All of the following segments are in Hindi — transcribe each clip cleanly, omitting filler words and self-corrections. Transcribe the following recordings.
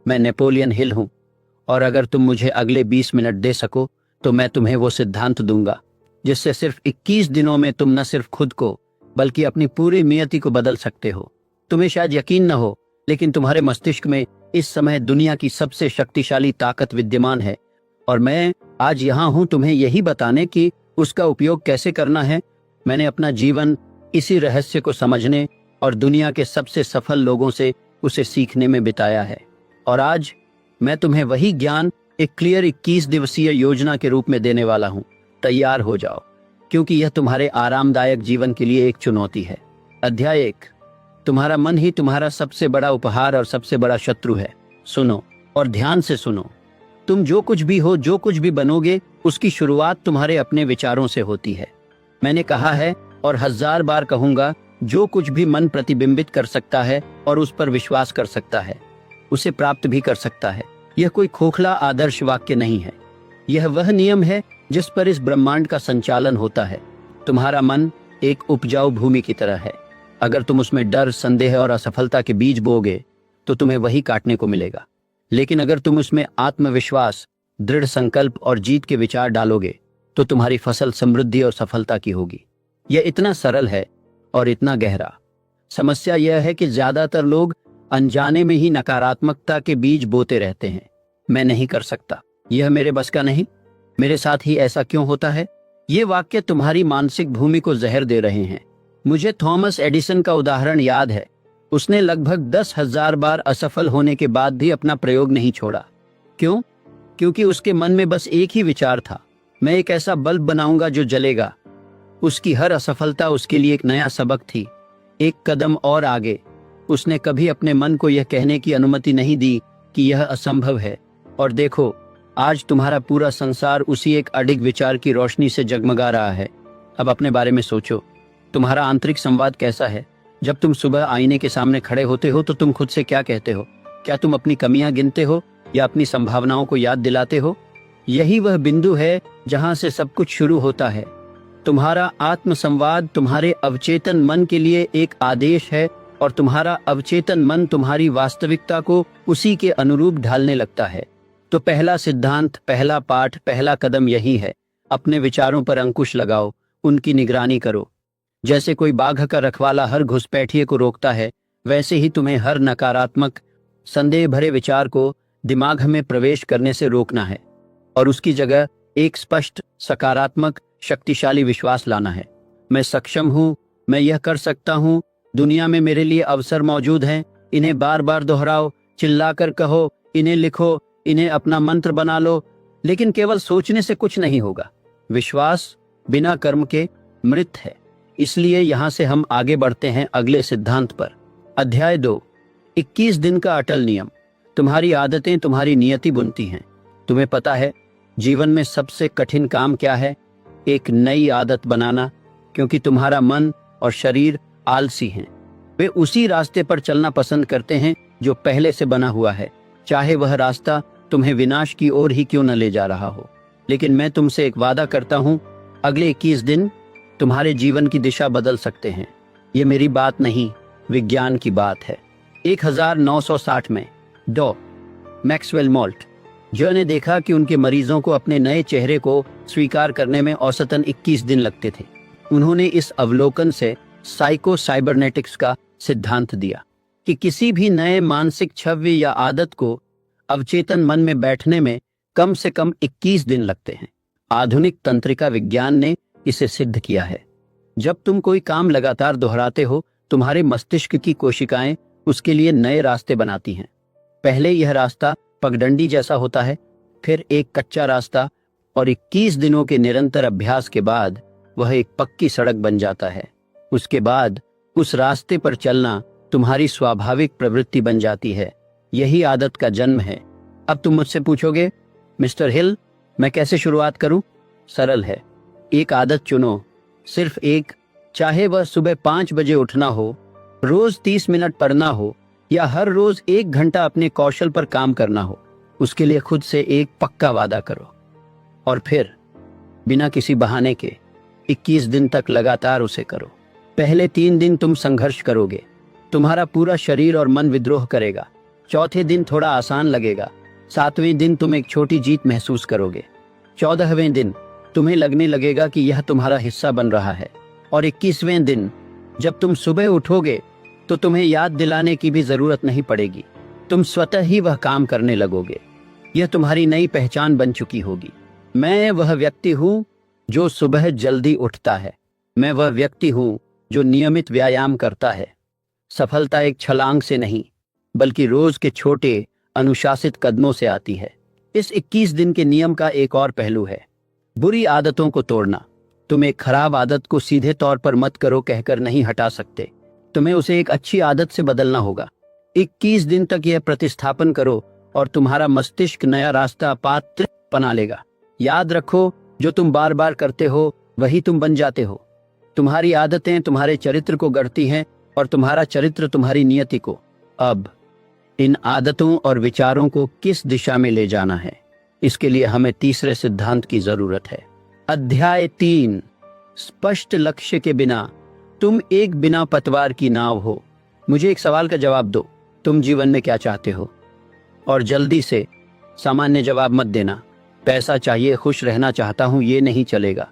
मैं नेपोलियन हिल हूं, और अगर तुम मुझे अगले 20 मिनट दे सको तो मैं तुम्हें वो सिद्धांत दूंगा जिससे सिर्फ 21 दिनों में तुम न सिर्फ खुद को बल्कि अपनी पूरी नियति को बदल सकते हो। तुम्हें शायद यकीन न हो, लेकिन तुम्हारे मस्तिष्क में इस समय दुनिया की सबसे शक्तिशाली ताकत विद्यमान है, और मैं आज यहाँ हूँ तुम्हें यही बताने कि उसका उपयोग कैसे करना है। मैंने अपना जीवन इसी रहस्य को समझने और दुनिया के सबसे सफल लोगों से उसे सीखने में बिताया है, और आज मैं तुम्हें वही ज्ञान एक क्लियर 21 दिवसीय योजना के रूप में देने वाला हूँ। तैयार हो जाओ, क्योंकि यह तुम्हारे आरामदायक जीवन के लिए एक चुनौती है। अध्याय 1, तुम्हारा मन ही तुम्हारा सबसे बड़ा उपहार और सबसे बड़ा शत्रु है। सुनो और ध्यान से सुनो। तुम जो कुछ भी हो, जो कुछ भी बनोगे, उसकी शुरुआत तुम्हारे अपने विचारों से होती है। मैंने कहा है और 1000 बार कहूंगा, जो कुछ भी मन प्रतिबिंबित कर सकता है और उस पर विश्वास कर सकता है, उसे प्राप्त भी कर सकता है। यह कोई खोखला आदर्श वाक्य नहीं है, यह वह नियम है जिस पर इस ब्रह्मांड का संचालन होता है। तुम्हारा मन एक उपजाऊ भूमि की तरह है। अगर तुम उसमें डर, संदेह और असफलता के बीज बोओगे तो तुम्हें वही काटने को मिलेगा। लेकिन अगर तुम उसमें आत्मविश्वास, दृढ़ संकल्प और जीत के विचार डालोगे तो तुम्हारी फसल समृद्धि और सफलता की होगी। यह इतना सरल है और इतना गहरा। समस्या यह है कि ज्यादातर लोग अनजाने में ही नकारात्मकता के बीज बोते रहते हैं। मैं नहीं कर सकता, यह मेरे बस का नहीं, मेरे साथ ही ऐसा क्यों होता है। ये वाक्य तुम्हारी मानसिक भूमि को जहर दे रहे हैं। मुझे थॉमस एडिसन का उदाहरण याद है। उसने लगभग 10,000 बार असफल होने के बाद भी अपना प्रयोग नहीं छोड़ा। क्यों? क्योंकि उसके मन में बस एक ही विचार था, मैं एक ऐसा बल्ब बनाऊंगा जो जलेगा। उसकी हर असफलता उसके लिए एक नया सबक थी, एक कदम और आगे। उसने कभी अपने मन को यह कहने की अनुमति नहीं दी कि यह असंभव है। और देखो, आज तुम्हारा पूरा संसार उसी एक अडिग विचार की रोशनी से जगमगा रहा है। अब अपने बारे में सोचो, तुम्हारा आंतरिक संवाद कैसा है? जब तुम सुबह आईने के सामने खड़े होते हो तो तुम खुद से क्या कहते हो? क्या तुम अपनी कमियां गिनते हो या अपनी संभावनाओं को याद दिलाते हो? यही वह बिंदु है जहां से सब कुछ शुरू होता है। तुम्हारा आत्म संवाद तुम्हारे अवचेतन मन के लिए एक आदेश है, और तुम्हारा अवचेतन मन तुम्हारी वास्तविकता को उसी के अनुरूप ढालने लगता है। तो पहला सिद्धांत, पहला पाठ, पहला कदम यही है, अपने विचारों पर अंकुश लगाओ, उनकी निगरानी करो। जैसे कोई बाघ का रखवाला हर घुसपैठिए को रोकता है, वैसे ही तुम्हें हर नकारात्मक, संदेह भरे विचार को दिमाग में प्रवेश करने से रोकना है, और उसकी जगह एक स्पष्ट, सकारात्मक, शक्तिशाली विश्वास लाना है। मैं सक्षम हूँ, मैं यह कर सकता हूँ, दुनिया में मेरे लिए अवसर मौजूद हैं। इन्हें बार बार दोहराओ, चिल्लाकर कहो, इन्हें लिखो, इन्हें अपना मंत्र बना लो। लेकिन केवल सोचने से कुछ नहीं होगा। विश्वास बिना कर्म के मृत है। इसलिए यहां से हम आगे बढ़ते हैं अगले सिद्धांत पर। अध्याय 2, 21 दिन का अटल नियम। तुम्हारी आदतें तुम्हारी नियति बुनती हैं। तुम्हें पता है जीवन में सबसे कठिन काम क्या है? एक नई आदत बनाना, क्योंकि तुम्हारा मन और शरीर आलसी हैं। वे उसी रास्ते पर चलना पसंद करते हैं जो पहले से बना हुआ है, चाहे वह रास्ता तुम्हें विनाश की ओर ही क्यों न ले जा रहा हो। लेकिन मैं तुमसे एक वादा करता हूं, अगले 21 दिन तुम्हारे जीवन की दिशा बदल सकते हैं। ये मेरी बात नहीं, विज्ञान की बात है। 1960 में डॉ मैक्सवेल माल्ट जो ने देखा कि उनके मरीजों को अपने नए चेहरे को स्वीकार करने में औसतन 21 दिन लगते थे। उन्होंने इस अवलोकन से साइको साइबरनेटिक्स का सिद्धांत दिया कि किसी भी नए मानसिक छवि या आदत को अवचेतन मन में बैठने में कम से कम 21 दिन लगते हैं। आधुनिक तंत्रिका विज्ञान ने इसे सिद्ध किया है। जब तुम कोई काम लगातार दोहराते हो, तुम्हारे मस्तिष्क की कोशिकाएं उसके लिए नए रास्ते बनाती हैं। पहले यह रास्ता पगडंडी जैसा होता है, फिर एक कच्चा रास्ता, और 21 दिनों के निरंतर अभ्यास के बाद वह एक पक्की सड़क बन जाता है। उसके बाद उस रास्ते पर चलना तुम्हारी स्वाभाविक प्रवृत्ति बन जाती है। यही आदत का जन्म है। अब तुम मुझसे पूछोगे, मिस्टर हिल, मैं कैसे शुरुआत करूं? सरल है, एक आदत चुनो, सिर्फ एक। चाहे वह सुबह 5 बजे उठना हो, रोज 30 मिनट पढ़ना हो, या हर रोज 1 घंटा अपने कौशल पर काम करना हो, उसके लिए खुद से एक पक्का वादा करो। और फिर बिना किसी बहाने के 21 दिन तक लगातार उसे करो। पहले 3 दिन तुम संघर्ष करोगे, तुम्हारा पूरा शरीर और मन विद्रोह करेगा, चौथे दिन थोड़ा आसान लगेगा। 7वें दिन तुम एक छोटी जीत महसूस करोगे। 14वें दिन तुम्हें लगने लगेगा कि यह तुम्हारा हिस्सा बन रहा है। और 21वें दिन जब तुम सुबह उठोगे तो तुम्हें याद दिलाने की भी जरूरत नहीं पड़ेगी, तुम स्वतः ही वह काम करने लगोगे। यह तुम्हारी नई पहचान बन चुकी होगी। मैं वह व्यक्ति हूं जो सुबह जल्दी उठता है। मैं वह व्यक्ति हूं जो नियमित व्यायाम करता है। सफलता एक छलांग से नहीं, बल्कि रोज के छोटे अनुशासित कदमों से आती है। इस 21 दिन के नियम का एक और पहलू है बुरी आदतों को तोड़ना। तुम एक खराब आदत को सीधे तौर पर मत करो कहकर नहीं हटा सकते, तुम्हें उसे एक अच्छी आदत से बदलना होगा। 21 दिन तक यह प्रतिस्थापन करो और तुम्हारा मस्तिष्क नया रास्ता पात्र बना लेगा। याद रखो, जो तुम बार बार करते हो वही तुम बन जाते हो। तुम्हारी आदतें तुम्हारे चरित्र को गढ़ती हैं और तुम्हारा चरित्र तुम्हारी नियति को। अब इन आदतों और विचारों को किस दिशा में ले जाना है, इसके लिए हमें तीसरे सिद्धांत की जरूरत है। अध्याय 3, स्पष्ट लक्ष्य के बिना तुम एक बिना पतवार की नाव हो। मुझे एक सवाल का जवाब दो, तुम जीवन में क्या चाहते हो? और जल्दी से, सामान्य जवाब मत देना। पैसा चाहिए, खुश रहना चाहता हूं, ये नहीं चलेगा।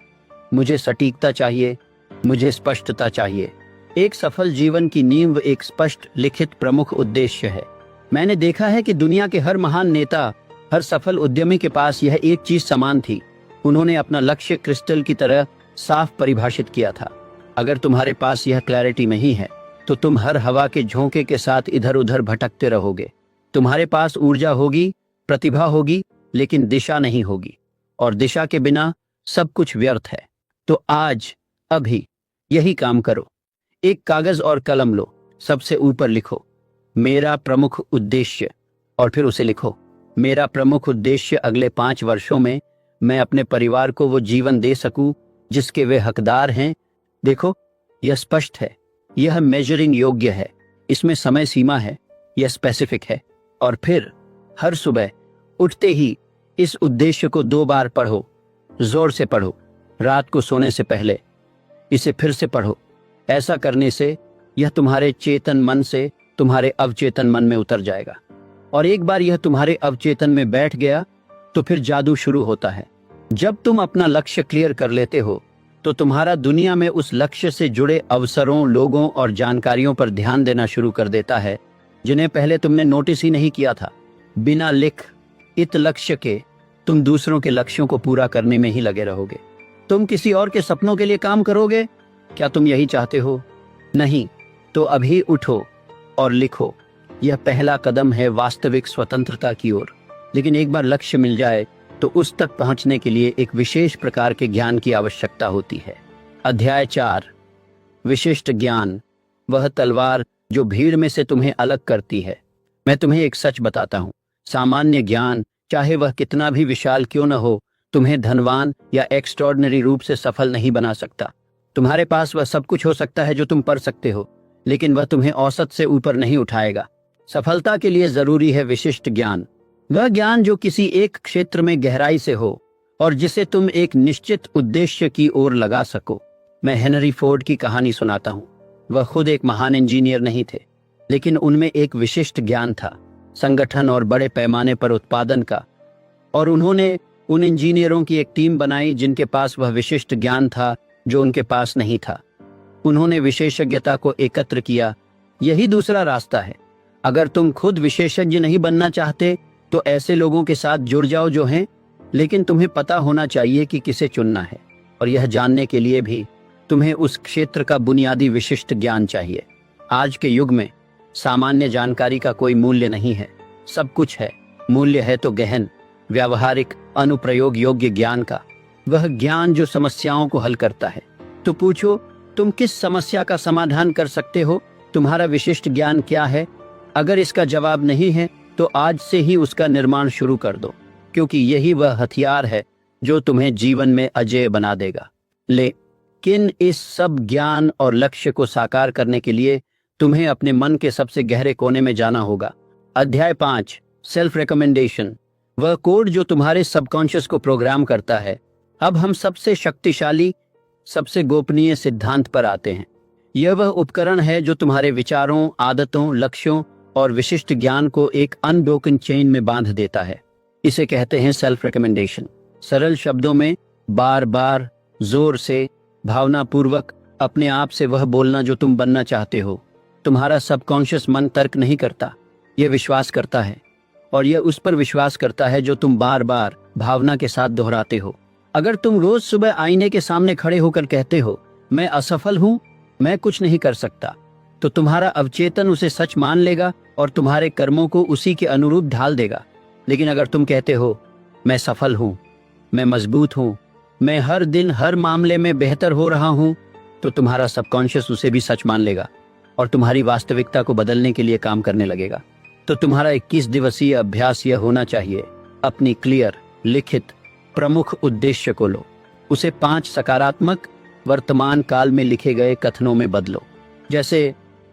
मुझे सटीकता चाहिए, मुझे स्पष्टता चाहिए। एक सफल जीवन की नींव एक स्पष्ट लिखित प्रमुख उद्देश्य है। मैंने देखा है कि दुनिया के हर महान नेता, हर सफल उद्यमी के पास यह एक चीज समान थी। उन्होंने अपना लक्ष्य क्रिस्टल की तरह साफ परिभाषित किया था। अगर तुम्हारे पास यह क्लैरिटी नहीं है तो तुम हर हवा के झोंके के साथ इधर उधर भटकते रहोगे। तुम्हारे पास ऊर्जा होगी, प्रतिभा होगी, लेकिन दिशा नहीं होगी, और दिशा के बिना सब कुछ व्यर्थ है। तो आज, अभी यही काम करो। एक कागज और कलम लो, सबसे ऊपर लिखो मेरा प्रमुख उद्देश्य, और फिर उसे लिखो मेरा प्रमुख उद्देश्य अगले 5 वर्षों में मैं अपने परिवार को वो जीवन दे सकूं जिसके वे हकदार हैं। देखो, यह स्पष्ट है, यह मेजरिंग योग्य है, इसमें समय सीमा है, यह स्पेसिफिक है। और फिर हर सुबह उठते ही इस उद्देश्य को 2 बार पढ़ो, जोर से पढ़ो। रात को सोने से पहले इसे फिर से पढ़ो। ऐसा करने से यह तुम्हारे चेतन मन से तुम्हारे अवचेतन मन में उतर जाएगा, और एक बार यह तुम्हारे अवचेतन में बैठ गया तो फिर जादू शुरू होता है। जब तुम अपना लक्ष्य क्लियर कर लेते हो तो तुम्हारा दुनिया में उस लक्ष्य से जुड़े अवसरों, लोगों और जानकारियों पर ध्यान देना शुरू कर देता है जिन्हें पहले तुमने नोटिस ही नहीं किया था। बिना लिखित लक्ष्य के तुम दूसरों के लक्ष्यों को पूरा करने में ही लगे रहोगे। तुम किसी और के सपनों के लिए काम करोगे। क्या तुम यही चाहते हो? नहीं। तो अभी उठो और लिखो। यह पहला कदम है वास्तविक स्वतंत्रता की ओर। लेकिन एक बार लक्ष्य मिल जाए तो उस तक पहुंचने के लिए एक विशेष प्रकार के ज्ञान की आवश्यकता होती है। अध्याय 4, विशिष्ट ज्ञान, वह तलवार जो भीड़ में से तुम्हें अलग करती है। मैं तुम्हें एक सच बताता हूं, सामान्य ज्ञान, चाहे वह कितना भी विशाल क्यों न हो, तुम्हें धनवान या एक्स्ट्रॉर्डिनरी रूप से सफल नहीं बना सकता। तुम्हारे पास वह सब कुछ हो सकता है जो तुम पढ़ सकते हो, लेकिन वह तुम्हें औसत से ऊपर नहीं उठाएगा। सफलता के लिए जरूरी है विशिष्ट ज्ञान, वह ज्ञान जो किसी एक क्षेत्र में गहराई से हो और जिसे तुम एक निश्चित उद्देश्य की ओर लगा सको। मैं हेनरी फोर्ड की कहानी सुनाता हूँ। वह खुद एक महान इंजीनियर नहीं थे, लेकिन उनमें एक विशिष्ट ज्ञान था, संगठन और बड़े पैमाने पर उत्पादन का। और उन्होंने उन इंजीनियरों की एक टीम बनाई जिनके पास वह विशिष्ट ज्ञान था जो उनके पास नहीं था। उन्होंने विशेषज्ञता को एकत्र किया। यही दूसरा रास्ता है। अगर तुम खुद विशेषज्ञ नहीं बनना चाहते तो ऐसे लोगों के साथ जुड़ जाओ जो हैं, लेकिन तुम्हें पता होना चाहिए कि किसे चुनना है, और यह जानने के लिए भी तुम्हें उस क्षेत्र का बुनियादी विशिष्ट ज्ञान चाहिए। आज के युग में सामान्य जानकारी का कोई मूल्य नहीं है, सब कुछ है। मूल्य है तो गहन, व्यावहारिक, अनुप्रयोग योग्य ज्ञान का, वह ज्ञान जो समस्याओं को हल करता है। तो पूछो, तुम किस समस्या का समाधान कर सकते हो? तुम्हारा विशिष्ट ज्ञान क्या है? अगर इसका जवाब नहीं है तो आज से ही उसका निर्माण शुरू कर दो, क्योंकि यही वह हथियार है जो तुम्हें जीवन में अजेय बना देगा। लेकिन इस सब ज्ञान और लक्ष्य को साकार करने के लिए तुम्हें अपने मन के सबसे गहरे कोने में जाना होगा। अध्याय 5, सेल्फ रिकमेंडेशन, वह कोड जो तुम्हारे सबकॉन्शियस को प्रोग्राम करता है। अब हम सबसे शक्तिशाली, सबसे गोपनीय सिद्धांत पर आते हैं। यह वह उपकरण है जो तुम्हारे विचारों, आदतों, लक्ष्यों और विशिष्ट ज्ञान को एक अनब्रोकन चेन में बांध देता है। इसे कहते हैं सेल्फ रिकमेंडेशन। सरल शब्दों में बार बार जोर से भावनापूर्वक अपने आप से वह बोलना जो तुम बनना चाहते हो। तुम्हारा सबकॉन्शियस मन तर्क नहीं करता, यह विश्वास करता है, और यह उस पर विश्वास करता है जो तुम बार बार भावना के साथ दोहराते हो। अगर तुम रोज सुबह आईने के सामने खड़े होकर कहते हो मैं असफल हूं, मैं कुछ नहीं कर सकता, तो तुम्हारा अवचेतन उसे सच मान लेगा और तुम्हारे कर्मों को उसी के अनुरूप ढाल देगा। लेकिन अगर तुम कहते हो मैं सफल हूं, मैं मजबूत हूं, मैं हर दिन हर मामले में बेहतर हो रहा हूं, तो तुम्हारा सबकॉन्शियस उसे भी सच मान लेगा और तुम्हारी वास्तविकता को बदलने के लिए काम करने लगेगा। तो तुम्हारा 21 दिवसीय अभ्यास यह होना चाहिए, अपनी क्लियर लिखित प्रमुख उद्देश्य को लो, उसे 5 सकारात्मक वर्तमान काल में लिखे गए कथनों में बदलो। जैसे